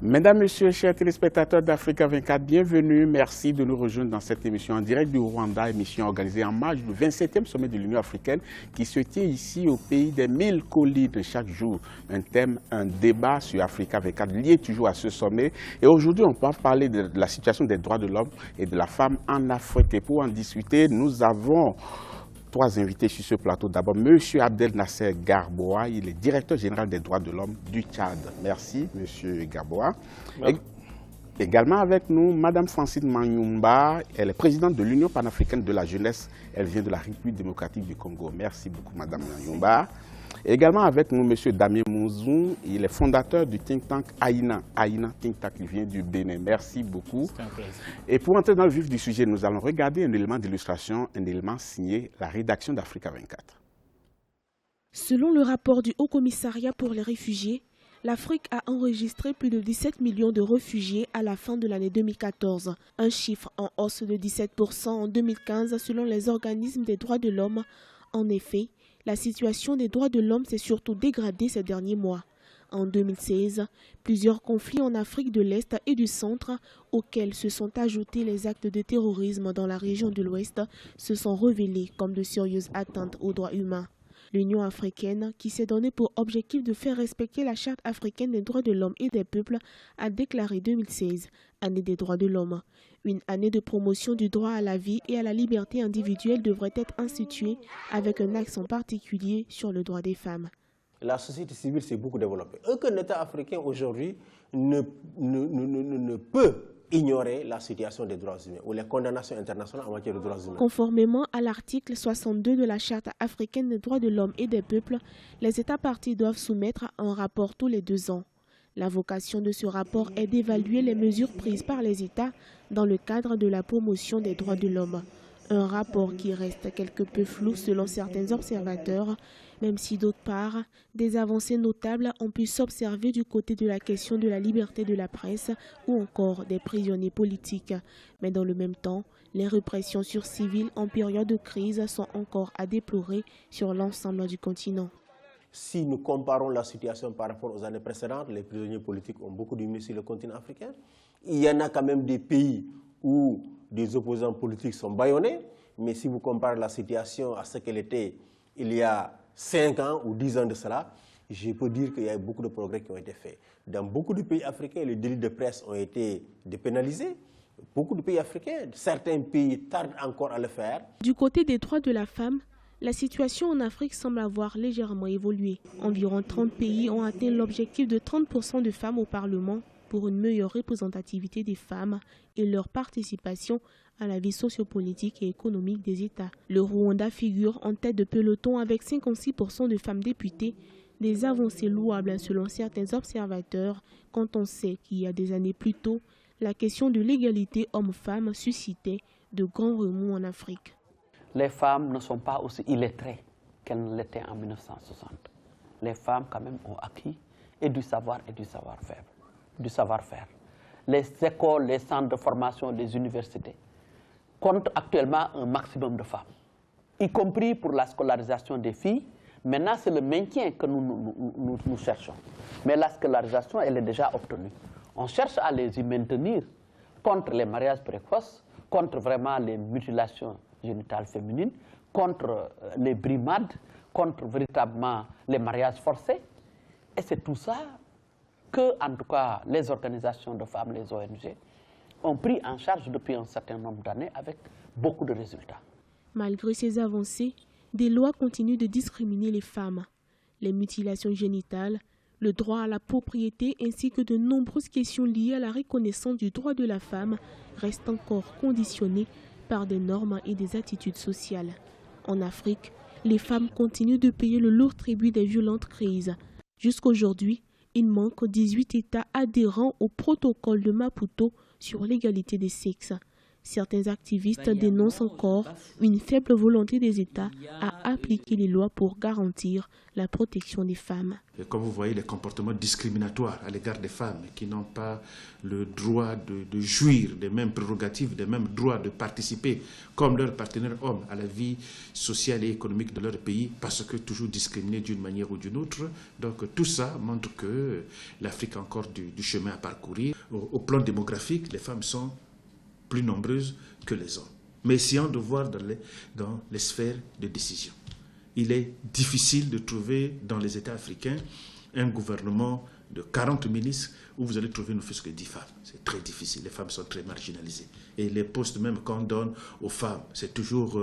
Mesdames, Messieurs, chers téléspectateurs d'Africa 24, bienvenue. Merci de nous rejoindre dans cette émission en direct du Rwanda, émission organisée en marge du 27e sommet de l'Union africaine qui se tient ici au pays des 1000 collines chaque jour. Un thème, un débat sur Africa 24 lié toujours à ce sommet. Et aujourd'hui, on va parler de la situation des droits de l'homme et de la femme en Afrique. Et pour en discuter, nous avons trois invités sur ce plateau. D'abord, M. Abdel Nasser Garboua, il est directeur général des droits de l'homme du Tchad. Merci, M. Garboua. Également avec nous, Mme Francine Manyumba, elle est présidente de l'Union panafricaine de la jeunesse. Elle vient de la République démocratique du Congo. Merci beaucoup, Mme Manyumba. Également avec nous, M. Damien Mouzou, il est fondateur du think tank Aïna. Aïna think tank, il vient du Bénin. Merci beaucoup. Et pour entrer dans le vif du sujet, nous allons regarder un élément d'illustration, un élément signé la rédaction d'Africa 24. Selon le rapport du Haut Commissariat pour les réfugiés, l'Afrique a enregistré plus de 17 millions de réfugiés à la fin de l'année 2014, un chiffre en hausse de 17% en 2015 selon les organismes des droits de l'homme. En effet, la situation des droits de l'homme s'est surtout dégradée ces derniers mois. En 2016, plusieurs conflits en Afrique de l'Est et du Centre, auxquels se sont ajoutés les actes de terrorisme dans la région de l'Ouest, se sont révélés comme de sérieuses atteintes aux droits humains. L'Union africaine, qui s'est donné pour objectif de faire respecter la Charte africaine des droits de l'homme et des peuples, a déclaré 2016 année des droits de l'homme. Une année de promotion du droit à la vie et à la liberté individuelle devrait être instituée avec un accent particulier sur le droit des femmes. La société civile s'est beaucoup développée. Aucun État africain aujourd'hui ne peut ignorer la situation des droits humains ou les condamnations internationales en matière de droits humains. Conformément à l'article 62 de la Charte africaine des droits de l'homme et des peuples, les États parties doivent soumettre un rapport tous les 2 ans. La vocation de ce rapport est d'évaluer les mesures prises par les États dans le cadre de la promotion des droits de l'homme. Un rapport qui reste quelque peu flou selon certains observateurs, même si d'autre part, des avancées notables ont pu s'observer du côté de la question de la liberté de la presse ou encore des prisonniers politiques. Mais dans le même temps, les répressions sur civils en période de crise sont encore à déplorer sur l'ensemble du continent. Si nous comparons la situation par rapport aux années précédentes, les prisonniers politiques ont beaucoup diminué sur le continent africain. Il y en a quand même des pays où des opposants politiques sont bâillonnés, mais si vous comparez la situation à ce qu'elle était il y a 5 ans ou 10 ans de cela, je peux dire qu'il y a eu beaucoup de progrès qui ont été faits. Dans beaucoup de pays africains, les délits de presse ont été dépénalisés. Beaucoup de pays africains, certains pays tardent encore à le faire. Du côté des droits de la femme, la situation en Afrique semble avoir légèrement évolué. Environ 30 pays ont atteint l'objectif de 30% de femmes au Parlement pour une meilleure représentativité des femmes et leur participation à la vie sociopolitique et économique des États. Le Rwanda figure en tête de peloton avec 56% de femmes députées, des avancées louables selon certains observateurs quand on sait qu'il y a des années plus tôt, la question de l'égalité homme-femme suscitait de grands remous en Afrique. Les femmes ne sont pas aussi illettrées qu'elles ne l'étaient en 1960. Les femmes quand même ont acquis et du savoir et du savoir-faire. Les écoles, les centres de formation, les universités comptent actuellement un maximum de femmes, y compris pour la scolarisation des filles. Maintenant, c'est le maintien que nous cherchons. Mais la scolarisation, elle est déjà obtenue. On cherche à les y maintenir contre les mariages précoces, contre vraiment les mutilations génitales féminines, contre les brimades, contre véritablement les mariages forcés. Et c'est tout ça que, en tout cas, les organisations de femmes, les ONG, ont pris en charge depuis un certain nombre d'années avec beaucoup de résultats. Malgré ces avancées, des lois continuent de discriminer les femmes. Les mutilations génitales, le droit à la propriété ainsi que de nombreuses questions liées à la reconnaissance du droit de la femme restent encore conditionnées par des normes et des attitudes sociales. En Afrique, les femmes continuent de payer le lourd tribut des violentes crises. Jusqu'aujourd'hui, il manque 18 États adhérents au protocole de Maputo sur l'égalité des sexes. Certains activistes dénoncent encore une faible volonté des États à appliquer les lois pour garantir la protection des femmes. Et comme vous voyez, les comportements discriminatoires à l'égard des femmes qui n'ont pas le droit de jouir des mêmes prérogatives, des mêmes droits de participer comme leurs partenaires hommes à la vie sociale et économique de leur pays parce que toujours discriminés d'une manière ou d'une autre. Donc tout ça montre que l'Afrique a encore du chemin à parcourir. Au plan démographique, les femmes sont plus nombreuses que les hommes. Mais essayons de voir dans les sphères de décision. Il est difficile de trouver dans les États africains un gouvernement de 40 ministres où vous allez trouver ne fût-ce que 10 femmes. C'est très difficile, les femmes sont très marginalisées. Et les postes même qu'on donne aux femmes, c'est toujours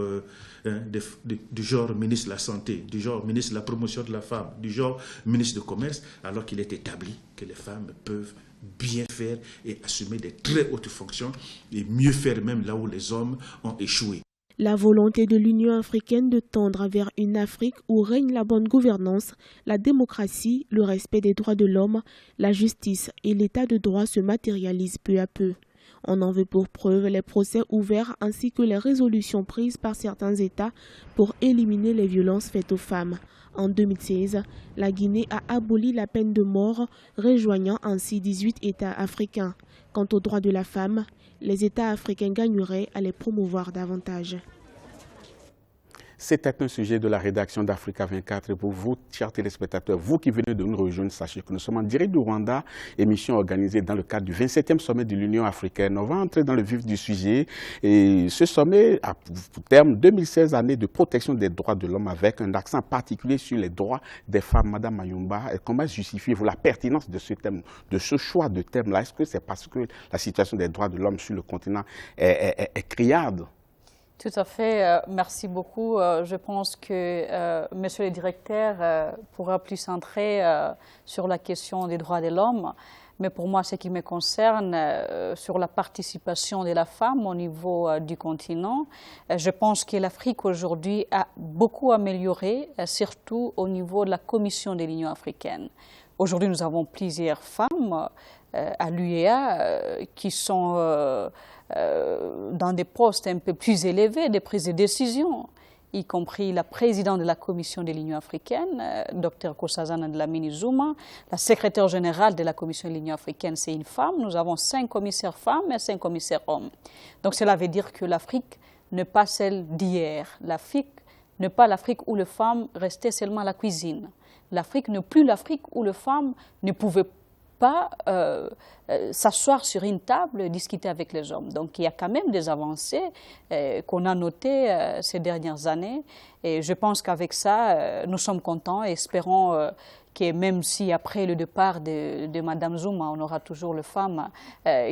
du genre ministre de la Santé, du genre ministre de la Promotion de la Femme, du genre ministre du Commerce, alors qu'il est établi que les femmes peuvent bien faire et assumer des très hautes fonctions et mieux faire même là où les hommes ont échoué. La volonté de l'Union africaine de tendre vers une Afrique où règne la bonne gouvernance, la démocratie, le respect des droits de l'homme, la justice et l'état de droit se matérialisent peu à peu. On en veut pour preuve les procès ouverts ainsi que les résolutions prises par certains États pour éliminer les violences faites aux femmes. En 2016, la Guinée a aboli la peine de mort, rejoignant ainsi 18 États africains. Quant aux droits de la femme, les États africains gagneraient à les promouvoir davantage. C'était un sujet de la rédaction d'Africa 24. Et pour vous, chers téléspectateurs, vous qui venez de nous rejoindre, sachez que nous sommes en direct du Rwanda, émission organisée dans le cadre du 27e sommet de l'Union africaine. On va entrer dans le vif du sujet. Et ce sommet a pour terme 2016 années de protection des droits de l'homme avec un accent particulier sur les droits des femmes. Madame Mayumba, comment justifiez-vous la pertinence de ce thème, de ce choix de thème-là? Est-ce que c'est parce que la situation des droits de l'homme sur le continent est criarde? Tout à fait, merci beaucoup. Je pense que monsieur le directeur pourra plus centrer sur la question des droits de l'homme. Mais pour moi, ce qui me concerne, sur la participation de la femme au niveau du continent, je pense que l'Afrique aujourd'hui a beaucoup amélioré, surtout au niveau de la Commission de l'Union africaine. Aujourd'hui, nous avons plusieurs femmes à l'UEA qui sont dans des postes un peu plus élevés de prise de décision, y compris la présidente de la Commission de l'Union africaine, Dr Nkosazana Dlamini Zuma. La secrétaire générale de la Commission de l'Union africaine, c'est une femme. Nous avons 5 commissaires femmes et 5 commissaires hommes. Donc cela veut dire que l'Afrique n'est pas celle d'hier. L'Afrique n'est pas l'Afrique où les femmes restaient seulement à la cuisine. L'Afrique n'est plus l'Afrique où les femmes ne pouvaient pas s'asseoir sur une table et discuter avec les hommes. Donc il y a quand même des avancées qu'on a notées ces dernières années. Et je pense qu'avec ça, nous sommes contents et espérons que même si après le départ de Mme Zuma, on aura toujours les femmes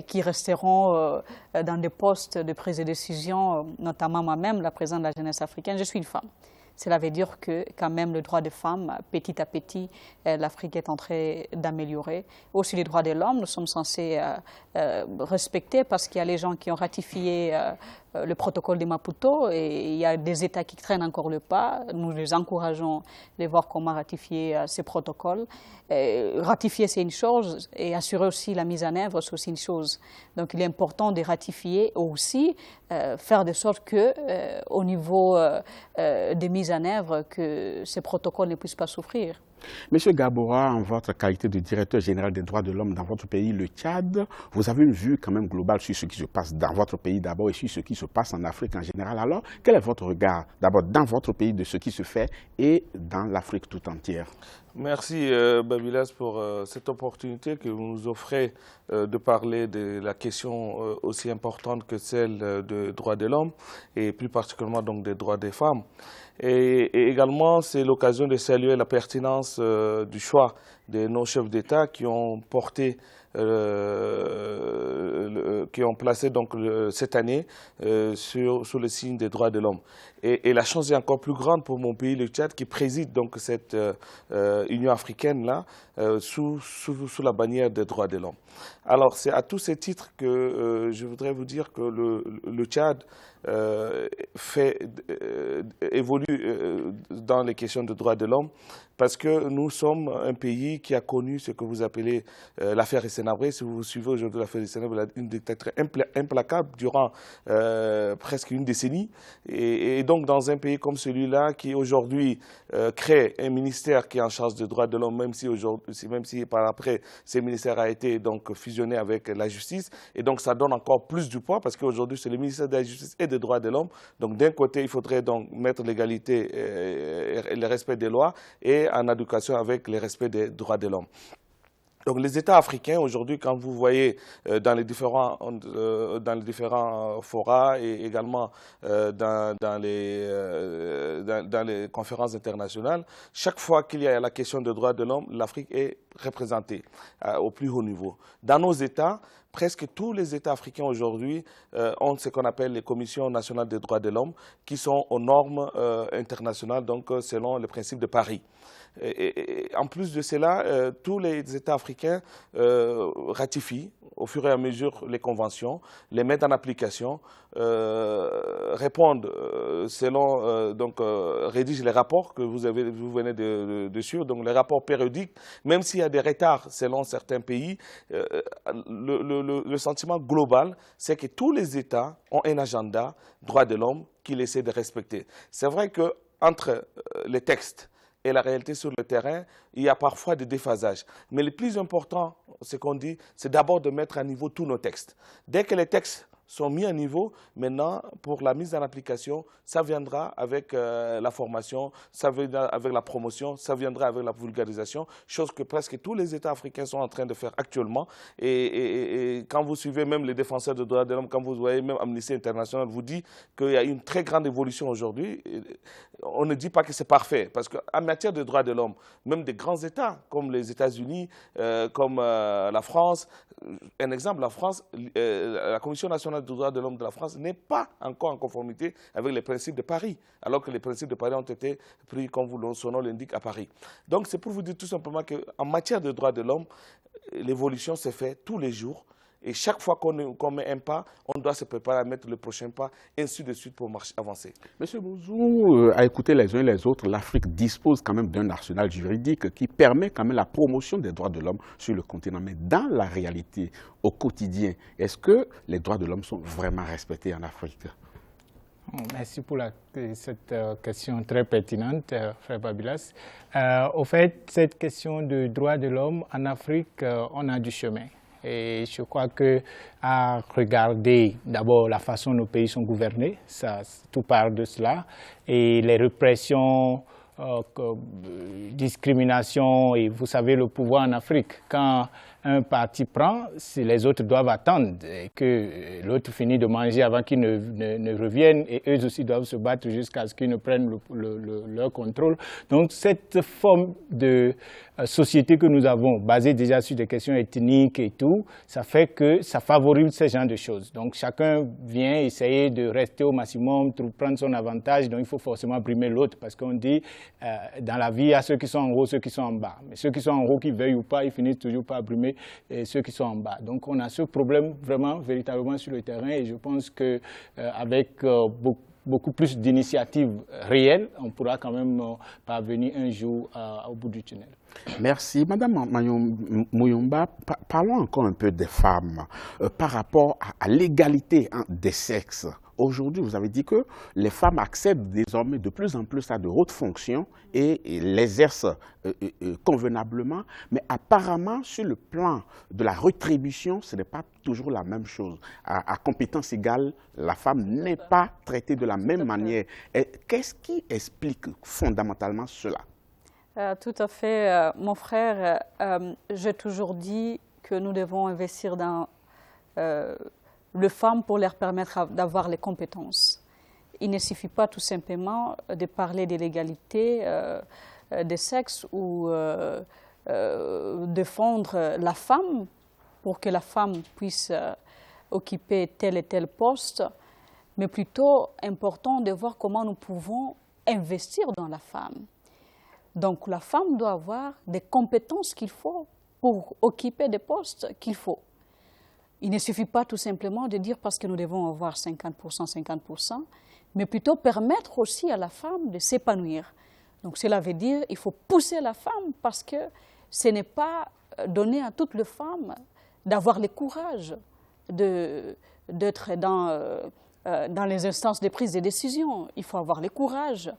qui resteront dans des postes de prise de décision, notamment moi-même, la présidente de la jeunesse africaine, je suis une femme. Cela veut dire que quand même le droit des femmes, petit à petit, l'Afrique est en train d'améliorer. Aussi les droits de l'homme, nous sommes censés respecter parce qu'il y a les gens qui ont ratifié le protocole de Maputo et il y a des États qui traînent encore le pas. Nous les encourageons de voir comment ratifier ces protocoles. Ratifier, c'est une chose et assurer aussi la mise en œuvre, c'est aussi une chose. Donc il est important de ratifier aussi, faire de sorte que au niveau des mises en œuvre, que ces protocoles ne puissent pas souffrir. Monsieur Gabora, en votre qualité de directeur général des droits de l'homme dans votre pays, le Tchad, vous avez une vue quand même globale sur ce qui se passe dans votre pays d'abord et sur ce qui se passe en Afrique en général. Alors, quel est votre regard d'abord dans votre pays de ce qui se fait et dans l'Afrique tout entière? Merci Babilas pour cette opportunité que vous nous offrez de parler de la question aussi importante que celle des droits de l'homme et plus particulièrement donc des droits des femmes. Et également, c'est l'occasion de saluer la pertinence du choix de nos chefs d'État qui ont porté, qui ont placé donc cette année sous le signe des droits de l'homme. Et la chance est encore plus grande pour mon pays, le Tchad, qui préside donc cette Union africaine-là sous la bannière des droits de l'homme. Alors, c'est à tous ces titres que je voudrais vous dire que le Tchad évolue dans les questions de droits de l'homme parce que nous sommes un pays qui a connu ce que vous appelez l'affaire Hissène-Habré. Si vous suivez aujourd'hui l'affaire Hissène-Habré, une dictature implacable durant presque une décennie. Et donc, dans un pays comme celui-là, qui aujourd'hui crée un ministère qui est en charge des droits de l'homme, même si par après, ce ministère a été donc fusionné avec la justice. Et donc, ça donne encore plus du poids, parce qu'aujourd'hui, c'est le ministère de la Justice et des droits de l'homme. Donc, d'un côté, il faudrait donc mettre l'égalité et le respect des lois, et en éducation avec le respect des droits de l'homme. Donc les États africains aujourd'hui, quand vous voyez dans les différents forats et également dans les conférences internationales, chaque fois qu'il y a la question des droits de l'homme, l'Afrique est représentée au plus haut niveau. Dans nos États, presque tous les États africains aujourd'hui ont ce qu'on appelle les commissions nationales des droits de l'homme, qui sont aux normes internationales, donc selon les principes de Paris. Et en plus de cela, tous les États africains ratifient au fur et à mesure les conventions, les mettent en application, répondent rédigent les rapports que vous venez de suivre, donc les rapports périodiques, même s'il y a des retards selon certains pays, le sentiment global, c'est que tous les États ont un agenda droits de l'homme qu'ils essaient de respecter. C'est vrai qu'entre les textes et la réalité sur le terrain, il y a parfois des déphasages. Mais le plus important, ce qu'on dit, c'est d'abord de mettre à niveau tous nos textes. Dès que les textes sont mis à niveau, maintenant, pour la mise en application, ça viendra avec la formation, ça viendra avec la promotion, ça viendra avec la vulgarisation, chose que presque tous les États africains sont en train de faire actuellement. Et quand vous suivez même les défenseurs des droits de l'homme, quand vous voyez même Amnesty International vous dit qu'il y a une très grande évolution aujourd'hui, on ne dit pas que c'est parfait, parce qu'en matière de droits de l'homme, même des grands États, comme les États-Unis, comme la France, un exemple, la France, la Commission nationale des droits de l'homme de la France n'est pas encore en conformité avec les principes de Paris, alors que les principes de Paris ont été pris, comme son nom l'indique, à Paris. Donc c'est pour vous dire tout simplement qu'en matière de droits de l'homme, l'évolution se fait tous les jours. Et chaque fois qu'on met un pas, on doit se préparer à mettre le prochain pas, ainsi de suite pour avancer. Monsieur Bouzou, à écouter les uns et les autres, l'Afrique dispose quand même d'un arsenal juridique qui permet quand même la promotion des droits de l'homme sur le continent. Mais dans la réalité, au quotidien, est-ce que les droits de l'homme sont vraiment respectés en Afrique? Merci pour cette question très pertinente, frère Babilas. Au fait, cette question de droits de l'homme en Afrique, on a du chemin. Et je crois qu'à regarder d'abord la façon dont nos pays sont gouvernés, tout part de cela, et les répressions, discrimination, et vous savez le pouvoir en Afrique, quand un parti prend, les autres doivent attendre que l'autre finisse de manger avant qu'ils ne reviennent, et eux aussi doivent se battre jusqu'à ce qu'ils ne prennent leur contrôle. Donc cette forme de société que nous avons, basée déjà sur des questions ethniques et tout, ça fait que ça favorise ce genre de choses. Donc chacun vient essayer de rester au maximum, prendre son avantage, donc il faut forcément brimer l'autre, parce qu'on dit dans la vie, il y a ceux qui sont en haut, ceux qui sont en bas. Mais ceux qui sont en haut, qui veuillent ou pas, ils finissent toujours par brimer ceux qui sont en bas. Donc on a ce problème vraiment, véritablement sur le terrain, et je pense qu'avec beaucoup plus d'initiatives réelles, on pourra quand même parvenir un jour au bout du tunnel. Merci. Madame Muyumba, parlons encore un peu des femmes par rapport à l'égalité des sexes. Aujourd'hui, vous avez dit que les femmes accèdent désormais de plus en plus à de hautes fonctions et l'exercent convenablement, mais apparemment, sur le plan de la rétribution, ce n'est pas toujours la même chose. À compétence égale, la femme n'est pas traitée de la même manière. Qu'est-ce qui explique fondamentalement cela? Tout à fait, mon frère. J'ai toujours dit que nous devons investir dans les femmes pour leur permettre d'avoir les compétences. Il ne suffit pas tout simplement de parler de l'égalité des sexes ou défendre la femme pour que la femme puisse occuper tel et tel poste, mais plutôt important de voir comment nous pouvons investir dans la femme. Donc la femme doit avoir des compétences qu'il faut pour occuper des postes qu'il faut. Il ne suffit pas tout simplement de dire parce que nous devons avoir 50%, 50%, mais plutôt permettre aussi à la femme de s'épanouir. Donc cela veut dire qu'il faut pousser la femme parce que ce n'est pas donné à toutes les femmes d'avoir le courage d'être dans les instances de prise de décision. Il faut avoir le courage,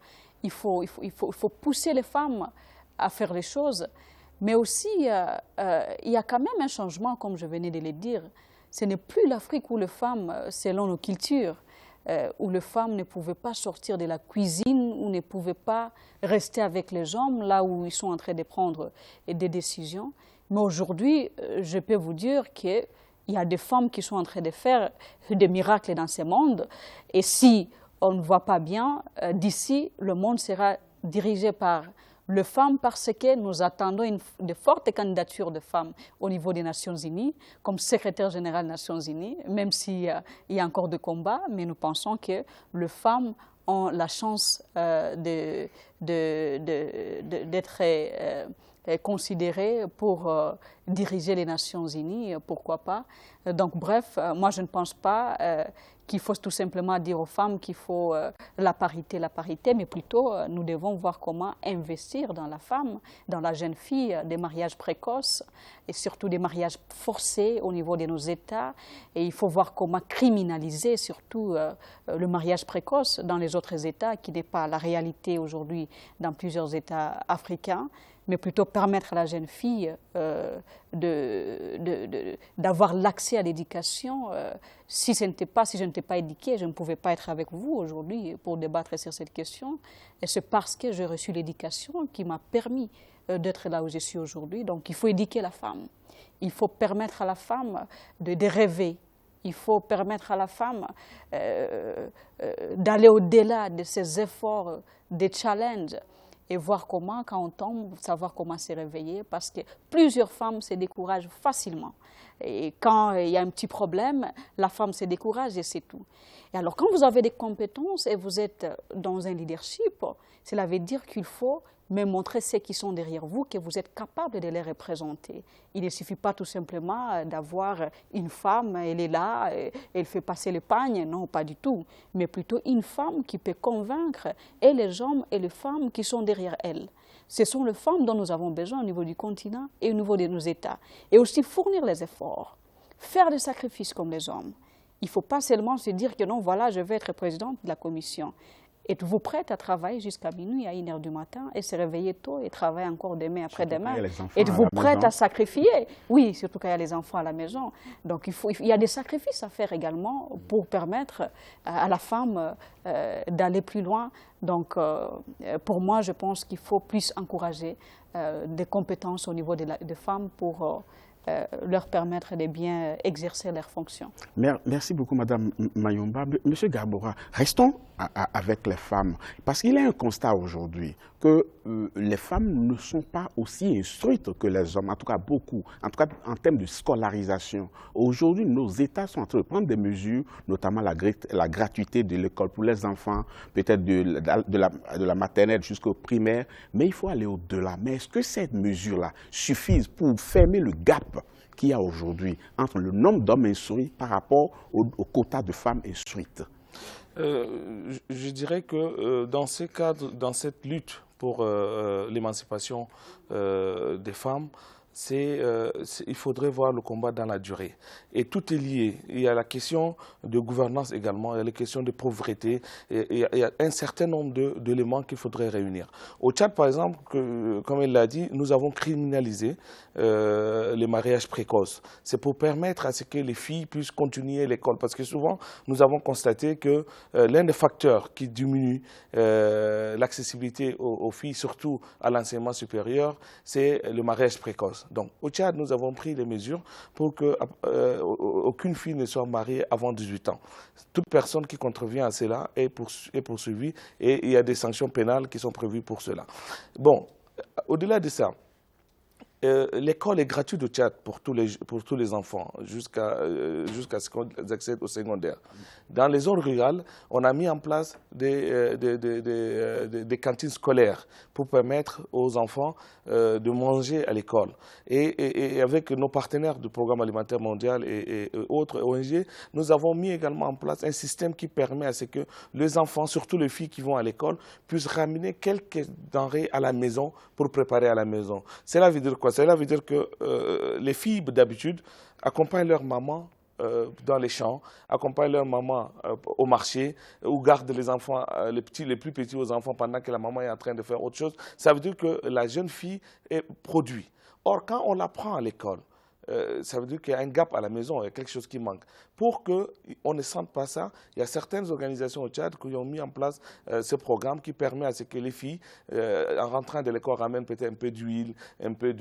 il faut pousser les femmes à faire les choses. Mais aussi, il y a quand même un changement, comme je venais de le dire. Ce n'est plus l'Afrique où les femmes, selon nos cultures, où les femmes ne pouvaient pas sortir de la cuisine, ou ne pouvaient pas rester avec les hommes, là où ils sont en train de prendre des décisions. Mais aujourd'hui, je peux vous dire qu'il y a des femmes qui sont en train de faire des miracles dans ce monde. Et si on ne voit pas bien, d'ici, le monde sera dirigé par les femmes parce que nous attendons de fortes candidatures de femmes au niveau des Nations Unies, comme secrétaire général des Nations Unies, même s'il y a encore des combats, mais nous pensons que les femmes ont la chance d'être considérées pour diriger les Nations Unies, pourquoi pas. Donc bref, moi je ne pense pas qu'il faut tout simplement dire aux femmes qu'il faut la parité, mais plutôt nous devons voir comment investir dans la femme, dans la jeune fille, des mariages précoces et surtout des mariages forcés au niveau de nos États. Et il faut voir comment criminaliser surtout le mariage précoce dans les autres États, qui n'est pas la réalité aujourd'hui dans plusieurs États africains, mais plutôt permettre à la jeune fille d'avoir l'accès à l'éducation. Si je n'étais pas éduquée, je ne pouvais pas être avec vous aujourd'hui pour débattre sur cette question. Et c'est parce que j'ai reçu l'éducation qui m'a permis d'être là où je suis aujourd'hui. Donc il faut éduquer la femme. Il faut permettre à la femme de rêver. Il faut permettre à la femme d'aller au-delà de ses efforts, des challenges, et voir comment, quand on tombe, savoir comment se réveiller, parce que plusieurs femmes se découragent facilement. Et quand il y a un petit problème, la femme se décourage et c'est tout. Et alors, quand vous avez des compétences et vous êtes dans un leadership, cela veut dire qu'il faut même montrer ceux qui sont derrière vous, que vous êtes capable de les représenter. Il ne suffit pas tout simplement d'avoir une femme, elle est là, elle fait passer le pagne, non, pas du tout, mais plutôt une femme qui peut convaincre et les hommes et les femmes qui sont derrière elle. Ce sont les femmes dont nous avons besoin au niveau du continent et au niveau de nos États. Et aussi fournir les efforts, faire des sacrifices comme les hommes. Il ne faut pas seulement se dire que non, voilà, je vais être présidente de la commission. Êtes-vous prête à travailler jusqu'à minuit, à 1h du matin, et se réveiller tôt et travailler encore demain, après-demain? Êtes-vous prête à sacrifier? Oui, surtout quand il y a les enfants à la maison. Donc il y a des sacrifices à faire également pour permettre à la femme d'aller plus loin. Donc pour moi, je pense qu'il faut plus encourager des compétences au niveau des femmes pour leur permettre de bien exercer leurs fonctions. Merci beaucoup, Madame Mayomba. Monsieur Garbora, restons avec les femmes, parce qu'il y a un constat aujourd'hui que les femmes ne sont pas aussi instruites que les hommes, en tout cas beaucoup, en tout cas en termes de scolarisation. Aujourd'hui, nos États sont en train de prendre des mesures, notamment la gratuité de l'école pour les enfants, peut-être de la maternelle jusqu'au primaire, mais il faut aller au-delà. Mais est-ce que ces mesures-là suffisent pour fermer le gap qu'il y a aujourd'hui entre le nombre d'hommes instruits par rapport au quota de femmes instruites? Je dirais que dans ces cadres, dans cette lutte pour l'émancipation des femmes, il faudrait voir le combat dans la durée. Et tout est lié. Il y a la question de gouvernance également, il y a la question de pauvreté, il y a un certain nombre d'éléments qu'il faudrait réunir. Au Tchad, par exemple, comme elle l'a dit, nous avons criminalisé les mariages précoces. C'est pour permettre à ce que les filles puissent continuer l'école. Parce que souvent, nous avons constaté que l'un des facteurs qui diminue l'accessibilité aux filles, surtout à l'enseignement supérieur, c'est le mariage précoce. Donc, au Tchad, nous avons pris les mesures pour qu'aucune fille ne soit mariée avant 18 ans. Toute personne qui contrevient à cela est poursuivie et il y a des sanctions pénales qui sont prévues pour cela. Bon, au-delà de ça, l'école est gratuite au Tchad pour tous les enfants jusqu'à ce qu'ils accèdent au secondaire. Dans les zones rurales, on a mis en place des cantines scolaires pour permettre aux enfants de manger à l'école. Et avec nos partenaires du Programme alimentaire mondial et autres ONG, nous avons mis également en place un système qui permet à ce que les enfants, surtout les filles qui vont à l'école, puissent ramener quelques denrées à la maison pour préparer à la maison. Cela veut dire quoi? Cela veut dire que les filles, d'habitude, accompagnent leur maman dans les champs, accompagnent leur maman au marché ou gardent les enfants, les plus petits aux enfants pendant que la maman est en train de faire autre chose. Ça veut dire que la jeune fille est produit. Or, quand on la prend à l'école, ça veut dire qu'il y a un gap à la maison, il y a quelque chose qui manque. Pour qu'on ne sente pas ça, il y a certaines organisations au Tchad qui ont mis en place ce programme qui permet à ce que les filles, en rentrant de l'école, ramènent peut-être un peu d'huile, un peu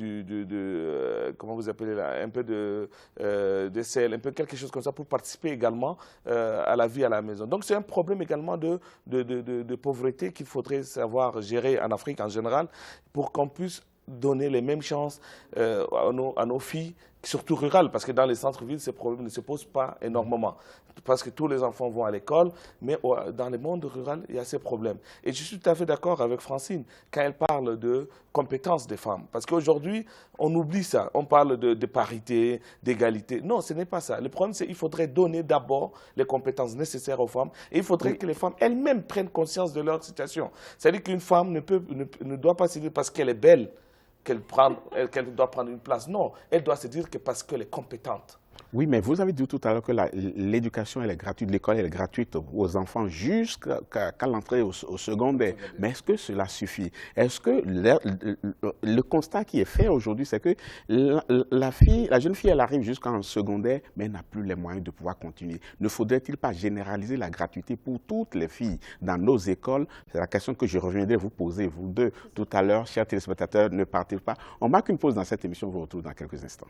comment vous appelez là, un peu de sel, un peu quelque chose comme ça pour participer également à la vie à la maison. Donc c'est un problème également de pauvreté qu'il faudrait savoir gérer en Afrique en général pour qu'on puisse donner les mêmes chances à nos filles, surtout rurales, parce que dans les centres-villes, ces problèmes ne se posent pas énormément, parce que tous les enfants vont à l'école, mais dans le monde rural, il y a ces problèmes. Et je suis tout à fait d'accord avec Francine quand elle parle de compétences des femmes, parce qu'aujourd'hui, on oublie ça, on parle de parité, d'égalité. Non, ce n'est pas ça. Le problème, c'est qu'il faudrait donner d'abord les compétences nécessaires aux femmes, et il faudrait que les femmes elles-mêmes prennent conscience de leur situation. C'est-à-dire qu'une femme ne doit pas se dire parce qu'elle est belle, qu'elle doit prendre une place. Non, elle doit se dire que parce qu'elle est compétente. Oui, mais vous avez dit tout à l'heure que l'éducation, elle est gratuite, l'école, elle est gratuite aux enfants jusqu'à l'entrée au secondaire. Mais est-ce que cela suffit? Est-ce que le constat qui est fait aujourd'hui, c'est que la jeune fille, elle arrive jusqu'en secondaire, mais elle n'a plus les moyens de pouvoir continuer. Ne faudrait-il pas généraliser la gratuité pour toutes les filles dans nos écoles? C'est la question que je reviendrai vous poser, vous deux, tout à l'heure. Chers téléspectateurs, ne partez pas. On marque une pause dans cette émission, on vous retrouve dans quelques instants.